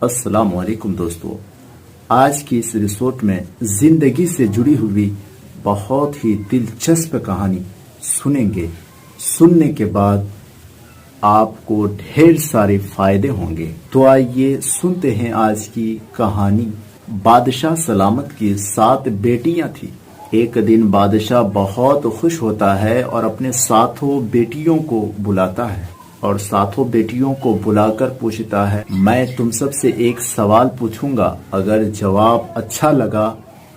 अस्सलाम वालेकुम दोस्तों, आज की इस रिसोर्ट में जिंदगी से जुड़ी हुई बहुत ही दिलचस्प कहानी सुनेंगे। सुनने के बाद आपको ढेर सारे फायदे होंगे। तो आइए सुनते हैं आज की कहानी। बादशाह सलामत की 7 बेटियां थी। एक दिन बादशाह बहुत खुश होता है और अपने 7 बेटियों को बुलाता है और 7 बेटियों को बुलाकर पूछता है, मैं तुम सबसे एक सवाल पूछूंगा, अगर जवाब अच्छा लगा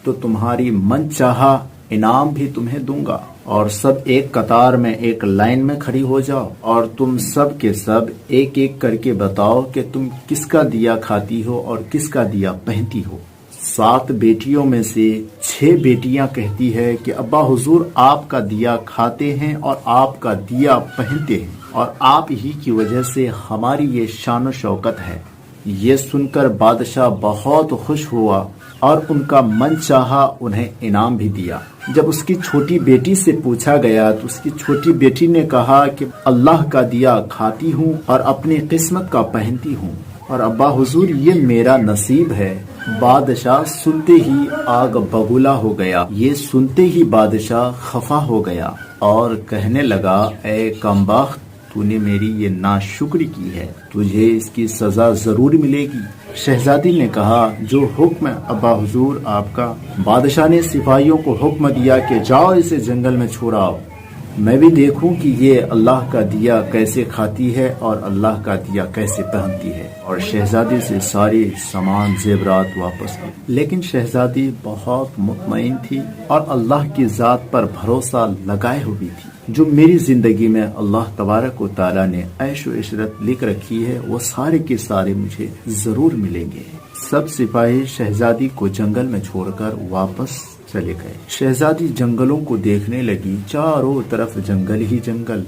तो तुम्हारी मनचाहा इनाम भी तुम्हें दूंगा। और सब एक कतार में एक लाइन में खड़ी हो जाओ और तुम सब के सब एक एक करके बताओ कि तुम किसका दिया खाती हो और किसका दिया पहनती हो। 7 बेटियों में से 6 बेटियां कहती है कि अब्बा हुजूर आपका दिया खाते हैं और आपका दिया पहनते हैं और आप ही की वजह से हमारी ये शान और शौकत है। ये सुनकर बादशाह बहुत खुश हुआ और उनका मन चाहा उन्हें इनाम भी दिया। जब उसकी छोटी बेटी से पूछा गया तो उसकी छोटी बेटी ने कहा कि अल्लाह का दिया खाती हूँ और अपनी किस्मत का पहनती हूँ और अब्बा हुजूर ये मेरा नसीब है। बादशाह सुनते ही आग बबूला हो गया। ये सुनते ही बादशाह खफा हो गया और कहने लगा, ए कमबख्त, तूने मेरी ये नाशुक्री की है, तुझे इसकी सजा जरूर मिलेगी। शहजादी ने कहा, जो हुक्म अब्बा हुजूर आपका। बादशाह ने सिपाहियों को हुक्म दिया कि जाओ इसे जंगल में छोड़ाओ, मैं भी देखूं कि ये अल्लाह का दिया कैसे खाती है और अल्लाह का दिया कैसे पहनती है। और शहजादी से सारे सामान जेवरात वापस आए। लेकिन शहजादी बहुत मुतमईन थी और अल्लाह की जात पर भरोसा लगाए हुई थी। जो मेरी जिंदगी में अल्लाह तबारक व तआला ने ऐश व इशरत लिख रखी है वो सारे के सारे मुझे जरूर मिलेंगे। सब सिपाही शहजादी को जंगल में छोड़कर वापस चले गए। शहजादी जंगलों को देखने लगी। चारों तरफ जंगल ही जंगल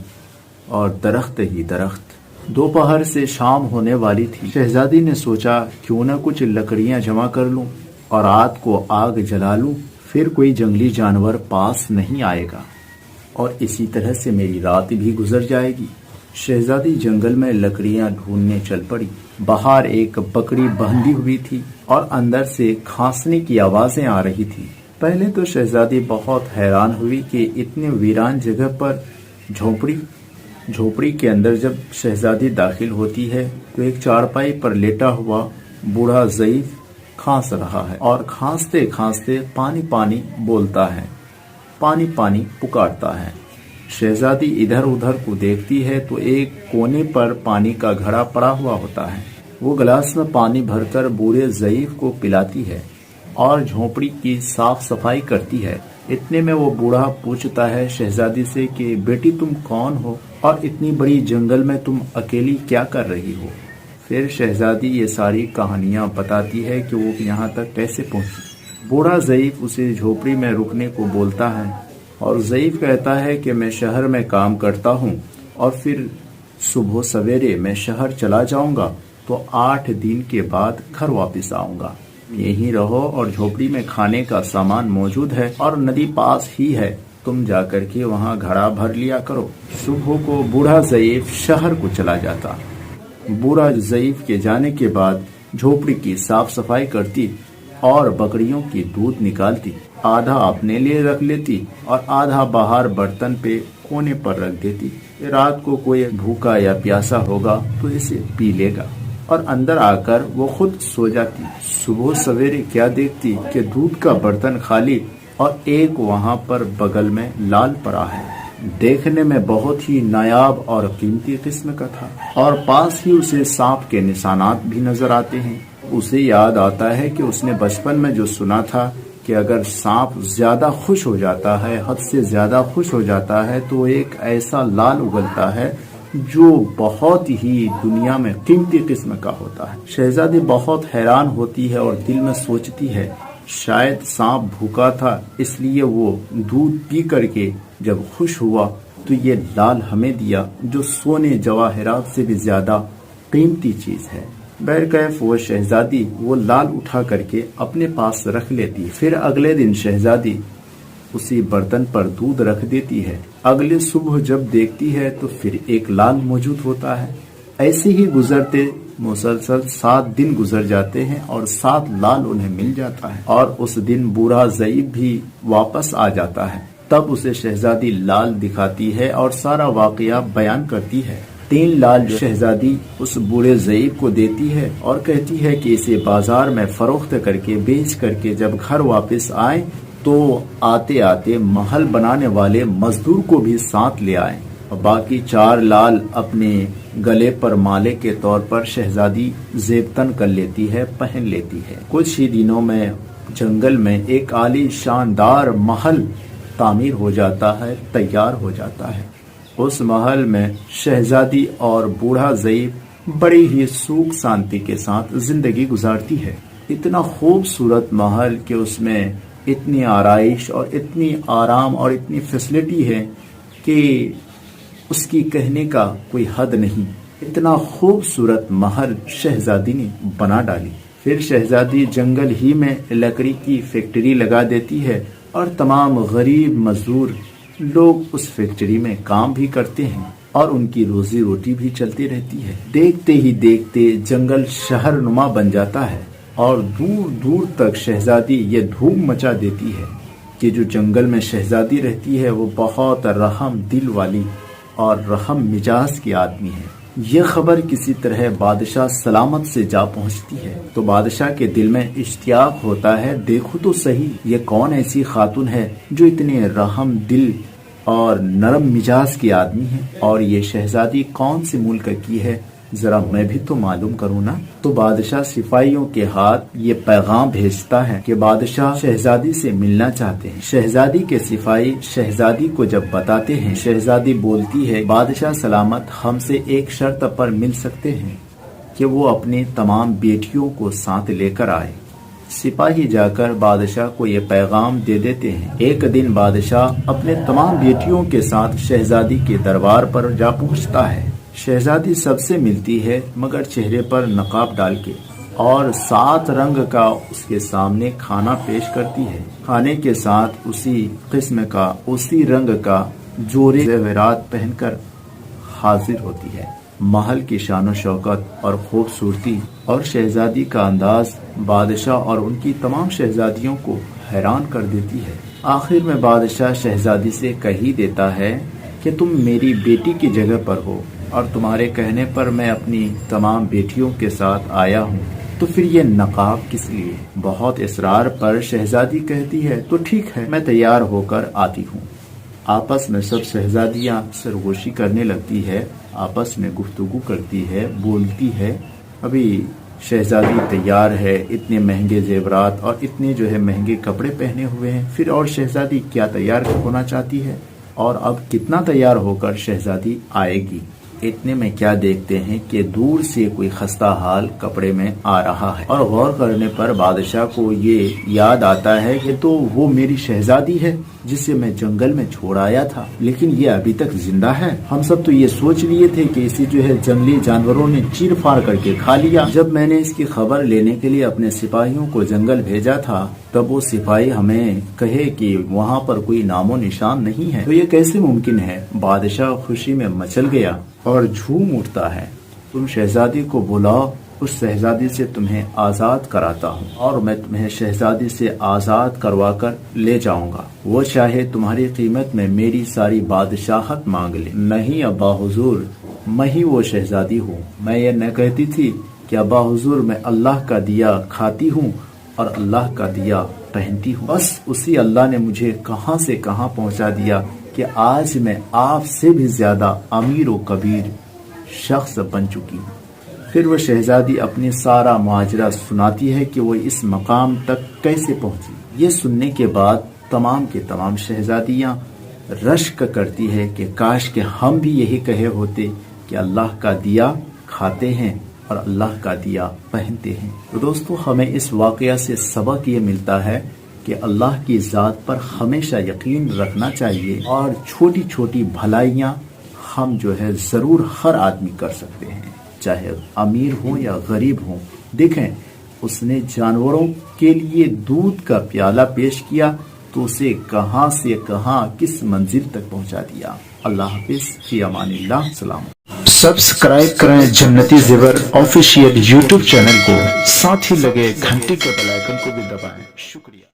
और दरख्त ही दरख्त। दोपहर से शाम होने वाली थी। शहजादी ने सोचा, क्यों न कुछ लकड़ियां जमा कर लूं और रात को आग जला लूं, फिर कोई जंगली जानवर पास नहीं आएगा और इसी तरह से मेरी रात भी गुजर जाएगी। शहजादी जंगल में लकड़ियां ढूंढने चल पड़ी। बाहर एक बकरी बंधी हुई थी और अंदर से खांसने की आवाजें आ रही थी। पहले तो शहजादी बहुत हैरान हुई कि इतने वीरान जगह पर झोपड़ी के अंदर जब शहजादी दाखिल होती है तो एक चारपाई पर लेटा हुआ बूढ़ा ज़ईफ खांस रहा है और खांसते खांसते पानी पानी बोलता है, पानी पानी पुकारता है। शहजादी इधर उधर को देखती है तो एक कोने पर पानी का घड़ा पड़ा हुआ होता है। वो गिलास में पानी भरकर बूढ़े ज़ईफ को पिलाती है और झोपड़ी की साफ सफाई करती है। इतने में वो बूढ़ा पूछता है शहजादी से कि बेटी तुम कौन हो और इतनी बड़ी जंगल में तुम अकेली क्या कर रही हो। फिर शहजादी ये सारी कहानियां बताती है कि वो यहाँ तक कैसे पहुंची। बूढ़ा ज़ईफ उसे झोपड़ी में रुकने को बोलता है और ज़ईफ कहता है कि मैं शहर में काम करता हूँ और फिर सुबह सवेरे मैं शहर चला जाऊंगा तो 8 दिन के बाद घर वापस आऊंगा। यहीं रहो और झोपड़ी में खाने का सामान मौजूद है और नदी पास ही है, तुम जाकर के वहाँ घड़ा भर लिया करो। सुबह को बूढ़ा ज़ईफ शहर को चला जाता। बूढ़ा ज़ईफ के जाने के बाद झोपड़ी की साफ सफाई करती और बकरियों की दूध निकालती। आधा अपने लिए रख लेती और आधा बाहर बर्तन पे कोने पर रख देती। रात को कोई भूखा या प्यासा होगा तो इसे पी लेगा और अंदर आकर वो खुद सो जाती। सुबह सवेरे क्या देखती कि दूध का बर्तन खाली और एक वहाँ पर बगल में लाल पड़ा है। देखने में बहुत ही नायाब और कीमती किस्म का था और पास ही उसे सांप के निशानात भी नजर आते हैं। उसे याद आता है कि उसने बचपन में जो सुना था कि अगर सांप ज्यादा खुश हो जाता है, हद से ज्यादा खुश हो जाता है, तो एक ऐसा लाल उगलता है जो बहुत ही दुनिया में कीमती किस्म का होता है। शहजादी बहुत हैरान होती है और दिल में सोचती है, शायद सांप भूखा था इसलिए वो दूध पी करके जब खुश हुआ तो ये लाल हमें दिया जो सोने जवाहरात से भी ज्यादा कीमती चीज है। बैरकैफ वो शहजादी वो लाल उठा करके अपने पास रख लेती। फिर अगले दिन शहजादी उसी बर्तन पर दूध रख देती है। अगले सुबह जब देखती है तो फिर एक लाल मौजूद होता है। ऐसे ही गुजरते مسلسل 7 دن گزر جاتے ہیں اور 7 لال انہیں مل جاتا ہے، اور اس دن بوڑھا ضعیف بھی واپس آ جاتا ہے۔ تب اسے شہزادی لال دکھاتی ہے اور سارا واقعہ بیان کرتی ہے۔ 3 لال جو شہزادی اس بوڑھے ضعیف کو دیتی ہے اور کہتی ہے کہ اسے بازار میں فروخت کر کے بیچ کر کے جب گھر واپس آئیں تو آتے آتے محل بنانے والے مزدور کو بھی ساتھ لے آئیں، اور باقی 4 لال اپنے گلے پر مالے کے طور پر شہزادی زیبتن کر لیتی ہے، پہن لیتی ہے۔ کچھ ہی دنوں میں جنگل میں ایک عالی شاندار محل تعمیر ہو جاتا ہے، تیار ہو جاتا ہے۔ اس محل میں شہزادی اور بوڑھا ضعیف بڑی ہی سوکھ شانتی کے ساتھ زندگی گزارتی ہے۔ اتنا خوبصورت محل کہ اس میں اتنی آرائش اور اتنی آرام اور اتنی فیسلٹی ہے کہ اس کی کہنے کا کوئی حد نہیں۔ اتنا خوبصورت محل شہزادی نے بنا ڈالی۔ پھر شہزادی جنگل ہی میں لکڑی کی فیکٹری لگا دیتی ہے اور تمام غریب مزدور لوگ اس فیکٹری میں کام بھی کرتے ہیں اور ان کی روزی روٹی بھی چلتی رہتی ہے۔ دیکھتے ہی دیکھتے جنگل شہر نما بن جاتا ہے اور دور دور تک شہزادی یہ دھوم مچا دیتی ہے کہ جو جنگل میں شہزادی رہتی ہے وہ بہت رحم دل والی اور رحم مزاج کی آدمی ہے۔ یہ خبر کسی طرح بادشاہ سلامت سے جا پہنچتی ہے تو بادشاہ کے دل میں اشتیاق ہوتا ہے، دیکھو تو صحیح یہ کون ایسی خاتون ہے جو اتنے رحم دل اور نرم مزاج کی آدمی ہے، اور یہ شہزادی کون سے ملک کی ہے، ذرا میں بھی تو معلوم کروں نا۔ تو بادشاہ سپاہیوں کے ہاتھ یہ پیغام بھیجتا ہے کہ بادشاہ شہزادی سے ملنا چاہتے ہیں۔ شہزادی کے سپاہی شہزادی کو جب بتاتے ہیں، شہزادی بولتی ہے بادشاہ سلامت ہم سے ایک شرط پر مل سکتے ہیں کہ وہ اپنی تمام بیٹیوں کو ساتھ لے کر آئے۔ سپاہی جا کر بادشاہ کو یہ پیغام دے دیتے ہیں۔ ایک دن بادشاہ اپنے تمام بیٹیوں کے ساتھ شہزادی کے دربار پر جا پہنچتا ہے۔ شہزادی سب سے ملتی ہے مگر چہرے پر نقاب ڈال کے، اور 7 رنگ کا اس کے سامنے کھانا پیش کرتی ہے۔ کھانے کے ساتھ اسی قسم کا اسی رنگ کا جوڑے زیورات پہن کر حاضر ہوتی ہے۔ محل کی شان و شوکت اور خوبصورتی اور شہزادی کا انداز بادشاہ اور ان کی تمام شہزادیوں کو حیران کر دیتی ہے۔ آخر میں بادشاہ شہزادی سے کہہ ہی دیتا ہے کہ تم میری بیٹی کی جگہ پر ہو اور تمہارے کہنے پر میں اپنی تمام بیٹیوں کے ساتھ آیا ہوں، تو پھر یہ نقاب کس لیے؟ بہت اصرار پر شہزادی کہتی ہے تو ٹھیک ہے، میں تیار ہو کر آتی ہوں۔ آپس میں سب شہزادیاں سرگوشی کرنے لگتی ہے، آپس میں گفتگو کرتی ہے، بولتی ہے۔ ابھی شہزادی تیار ہے، اتنے مہنگے زیورات اور اتنے جو ہے مہنگے کپڑے پہنے ہوئے ہیں، پھر اور شہزادی کیا تیار ہونا چاہتی ہے، اور اب کتنا تیار ہو کر شہزادی آئے گی۔ اتنے میں کیا دیکھتے ہیں کہ دور سے کوئی خستہ حال کپڑے میں آ رہا ہے، اور غور کرنے پر بادشاہ کو یہ یاد آتا ہے کہ تو وہ میری شہزادی ہے جسے میں جنگل میں چھوڑ آیا تھا، لیکن یہ ابھی تک زندہ ہے۔ ہم سب تو یہ سوچ لیے تھے کہ اسے جو ہے جنگلی جانوروں نے چیر پھاڑ کر کے کھا لیا۔ جب میں نے اس کی خبر لینے کے لیے اپنے سپاہیوں کو جنگل بھیجا تھا تب وہ سپاہی ہمیں کہے کہ وہاں پر کوئی نام و نشان نہیں ہے، تو یہ کیسے ممکن ہے؟ بادشاہ خوشی میں مچل گیا اور جھوم اٹھتا ہے۔ تم شہزادی کو بلاؤ، اس شہزادی سے تمہیں آزاد کراتا ہوں، اور میں تمہیں شہزادی سے آزاد کروا کر لے جاؤں گا۔ وہ چاہے تمہاری قیمت میں میری ساری بادشاہت مانگ لے۔ نہیں ابا حضور، میں ہی وہ شہزادی ہوں۔ میں یہ نہ کہتی تھی کہ ابا حضور میں اللہ کا دیا کھاتی ہوں اور اللہ کا دیا پہنتی ہوں، بس اسی اللہ نے مجھے کہاں سے کہاں پہنچا دیا کہ آج میں آپ سے بھی زیادہ امیر و کبیر شخص بن چکی ہوں۔ پھر وہ شہزادی اپنی سارا ماجرا سناتی ہے کہ وہ اس مقام تک کیسے پہنچی۔ یہ سننے کے بعد تمام کے تمام شہزادیاں رشک کرتی ہے کہ کاش کہ ہم بھی یہی کہے ہوتے کہ اللہ کا دیا کھاتے ہیں اور اللہ کا دیا پہنتے ہیں۔ تو دوستو، ہمیں اس واقعہ سے سبق یہ ملتا ہے کہ اللہ کی ذات پر ہمیشہ یقین رکھنا چاہیے، اور چھوٹی چھوٹی بھلائیاں ہم جو ہے ضرور ہر آدمی کر سکتے ہیں، چاہے امیر ہوں یا غریب ہوں۔ دیکھیں، اس نے جانوروں کے لیے دودھ کا پیالہ پیش کیا تو اسے کہاں سے کہاں کس منزل تک پہنچا دیا۔ اللہ حافظ، فی امان اللہ، سلام۔ सब्सक्राइब करें जन्नती ज़ेवर ऑफिशियल यूट्यूब चैनल को, साथ ही लगे घंटी के बेल आइकन को भी दबाएं। शुक्रिया।